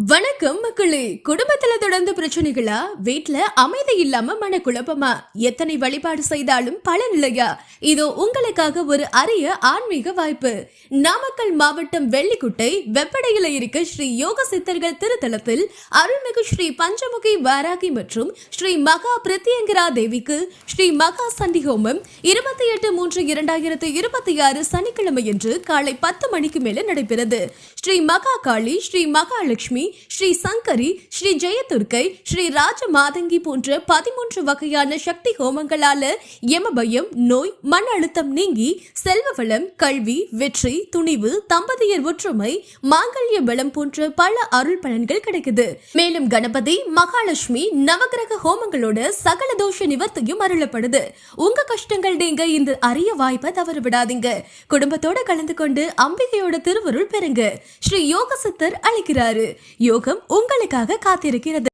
வணக்கம் மக்களே. குடும்பத்துல தொடர்ந்து பிரச்சனைகளா? வீட்ல அமைதி இல்லாம மனக்குழப்பமா? எத்தனை வழிபாடு செய்தாலும் பலன் இல்லையா? இதோ உங்களுக்காக ஒரு அரிய ஆன்மீக வாய்ப்பு. நாமக்கல் மாவட்டம் வெள்ளிக்குட்டை வெப்படையில இருக்க ஸ்ரீ யோக சித்தர்கள் திருத்தலத்தில் அருள்மிகு ஸ்ரீ பஞ்சமுகி வாராகி மற்றும் ஸ்ரீ மகா பிரத்யங்கரா தேவிக்கு ஸ்ரீ மகா சண்டி ஹோமம் 28/3/2026 சனிக்கிழமையன்று காலை 10 மணிக்கு மேல நடைபெறுது. ஸ்ரீ மகா காளி, ஸ்ரீ மகாலட்சுமி, ஸ்ரீ சங்கரி, ஸ்ரீ ஜெயதுர்க்கை, ஸ்ரீ ராஜ மாதங்கி போன்ற 13 வகையான சக்தி ஹோமங்களால யமபயம், நோய், மன அழுத்தம் நீங்கி செல்வ வளம், கல்வி, வெற்றி, துணிவு, தம்பதியர் ஒற்றுமை, மாங்கல்ய பலம் போன்ற பல அருள் பலன்கள் கிடைக்குது. மேலும் கணபதி, மகாலட்சுமி, நவகிரக ஹோமங்களோட சகல தோஷ நிவர்த்தியும் அருளப்படுது. உங்க கஷ்டங்கள் நீங்க இந்த அரிய வாய்ப்பை தவற விடாதீங்க. குடும்பத்தோட கலந்து கொண்டு அம்பிகையோட திருவருள் பெறுங்க. ஸ்ரீ யோக சித்தர் அழைக்கிறாரு. யோகம் உங்களுக்காக காத்திருக்கிறது.